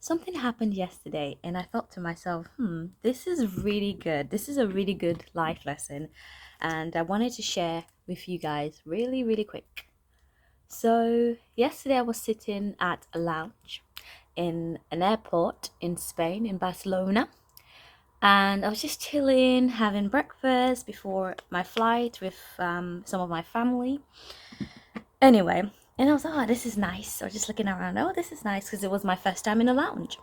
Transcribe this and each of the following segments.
Something happened yesterday, and I thought to myself, this is really good. This is a really good life lesson, and I wanted to share with you guys really, really quick. So, yesterday I was sitting at a lounge in an airport in Spain, in Barcelona, and I was just chilling, having breakfast before my flight with some of my family. Anyway, and I was like, oh, this is nice. I was just looking around, oh, this is nice because it was my first time in a lounge.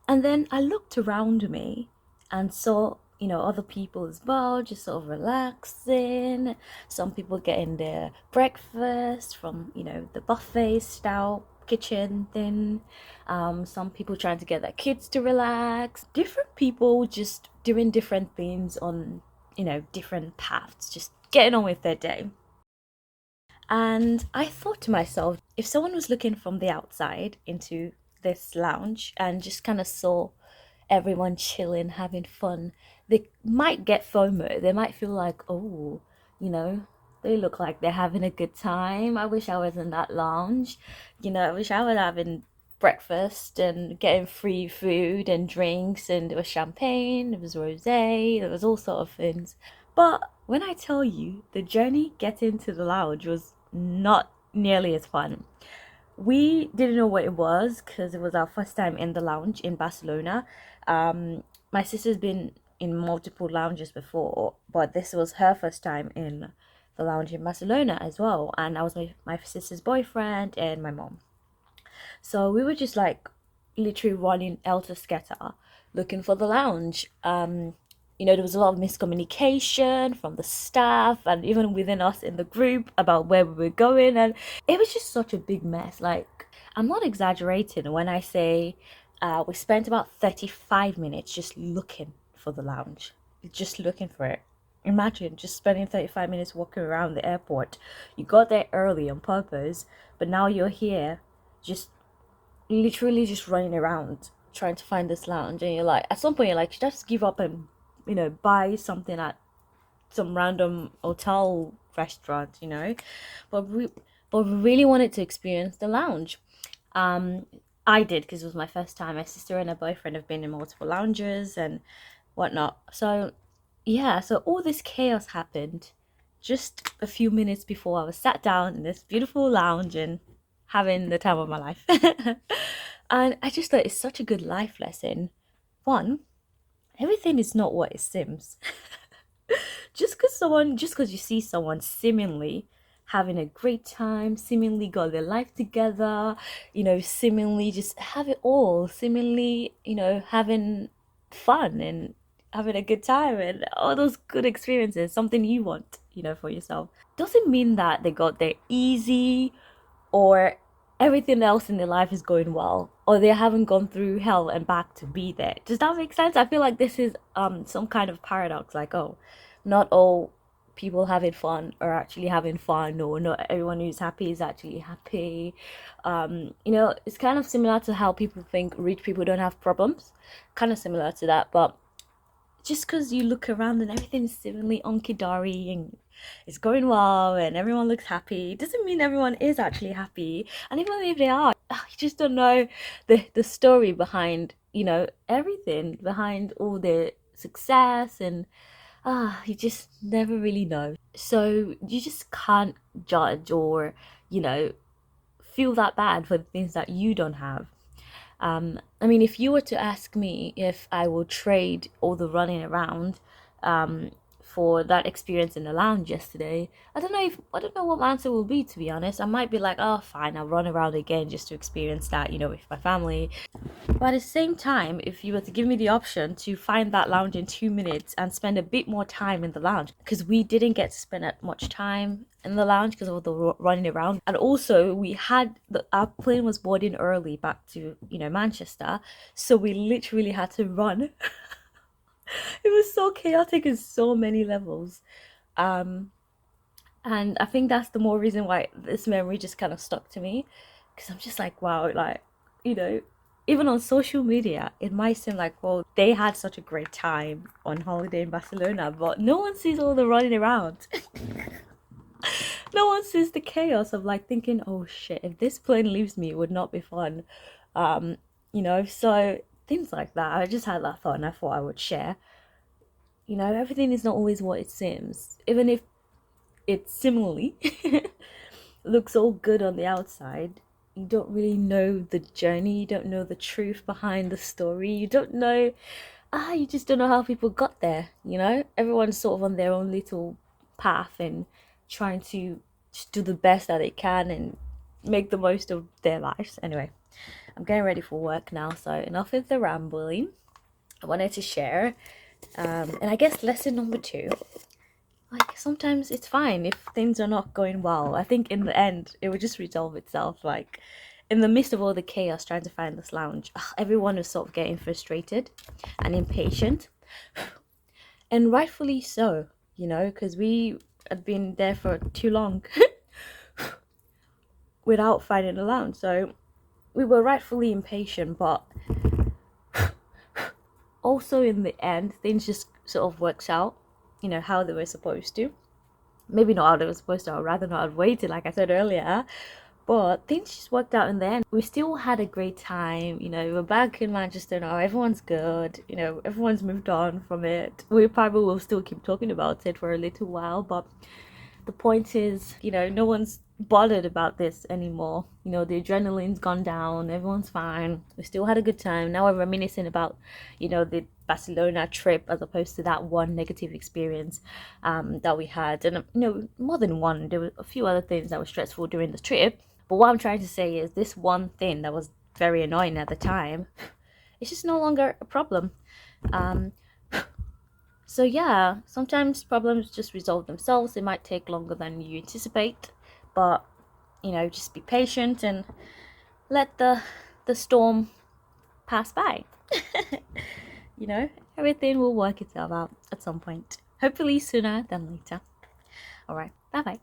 And then I looked around me and saw, other people as well, just sort of relaxing. Some people getting their breakfast from, the buffet style kitchen thing. Some people trying to get their kids to relax. Different people just doing different things on, different paths, just getting on with their day. And I thought to myself, if someone was looking from the outside into this lounge and just kind of saw everyone chilling, having fun, they might get FOMO. They might feel like, oh, you know, they look like they're having a good time. I wish I was in that lounge. I wish I was having breakfast and getting free food and drinks, and there was champagne, there was rosé, there was all sort of things. But when I tell you, the journey getting to the lounge was not nearly as fun. We didn't know what it was because it was our first time in the lounge in Barcelona. My sister's been in multiple lounges before, but this was her first time in the lounge in Barcelona as well. And I was with my sister's boyfriend and my mom. So we were just like literally running elter skelter looking for the lounge. There was a lot of miscommunication from the staff and even within us in the group about where we were going, and it was just such a big mess. Like, I'm not exaggerating when I say we spent about 35 minutes just looking for the lounge, just looking for it. Imagine just spending 35 minutes walking around the airport. You got there early on purpose, but now you're here just literally just running around trying to find this lounge, and you're like, at some point you're like, should I just give up and buy something at some random hotel restaurant. But we really wanted to experience the lounge. I did because it was my first time. My sister and her boyfriend have been in multiple lounges and whatnot. So yeah, so all this chaos happened just a few minutes before I was sat down in this beautiful lounge and having the time of my life. And I just thought it's such a good life lesson. One, everything is not what it seems. Just because you see someone seemingly having a great time, seemingly got their life together, seemingly just have it all, seemingly, having fun and having a good time and all those good experiences, something you want, for yourself. Doesn't mean that they got there easy or everything else in their life is going well or they haven't gone through hell and back to be there. Does that make sense? I feel like this is some kind of paradox, like, oh, not all people having fun are actually having fun, or not everyone who's happy is actually happy. It's kind of similar to how people think rich people don't have problems, kind of similar to that. But just because you look around and everything's seemingly onky-dory and it's going well and everyone looks happy doesn't mean everyone is actually happy. And even if they are, you just don't know the story behind, everything behind all the success, and you just never really know. So you just can't judge or, you know, feel that bad for the things that you don't have. I mean, if you were to ask me if I will trade all the running around um, for that experience in the lounge yesterday, I don't know what my answer will be, to be honest. I might be like, oh, fine, I'll run around again just to experience that, with my family. But at the same time, if you were to give me the option to find that lounge in 2 minutes and spend a bit more time in the lounge, because we didn't get to spend that much time in the lounge because of the running around, and also our plane was boarding early back to Manchester, so we literally had to run. It was so chaotic in so many levels. Um, and I think that's the more reason why this memory just kind of stuck to me, because I'm just like, wow, like, you know, even on social media, it might seem like, well, they had such a great time on holiday in Barcelona, but no one sees all the running around. No one sees the chaos of like thinking, oh shit, if this plane leaves me, it would not be fun. Um, So things like that. I just had that thought and I thought I would share. Everything is not always what it seems, even if it similarly looks all good on the outside. You don't really know the journey, you don't know the truth behind the story, you don't know, you just don't know how people got there. Everyone's sort of on their own little path and trying to just do the best that they can and make the most of their lives. Anyway, I'm getting ready for work now, so enough with the rambling. I wanted to share, and I guess lesson number 2, like, sometimes it's fine if things are not going well. I think in the end it will just resolve itself. Like, in the midst of all the chaos trying to find this lounge, everyone was sort of getting frustrated and impatient, and rightfully so, because we had been there for too long without finding a lounge. So we were rightfully impatient, but also in the end things just sort of works out, how they were supposed to. Maybe not how they were supposed to, I'd rather not have waited, like I said earlier, but things just worked out in the end. We still had a great time. We're back in Manchester now, everyone's good, everyone's moved on from it. We probably will still keep talking about it for a little while, but the point is, no one's bothered about this anymore. The adrenaline's gone down, everyone's fine. We still had a good time. Now we're reminiscing about, the Barcelona trip, as opposed to that one negative experience that we had. And, more than one, there were a few other things that were stressful during the trip. But what I'm trying to say is this one thing that was very annoying at the time, it's just no longer a problem. So yeah, sometimes problems just resolve themselves. It might take longer than you anticipate, but just be patient and let the storm pass by. Everything will work itself out at some point. Hopefully sooner than later. All right, bye bye.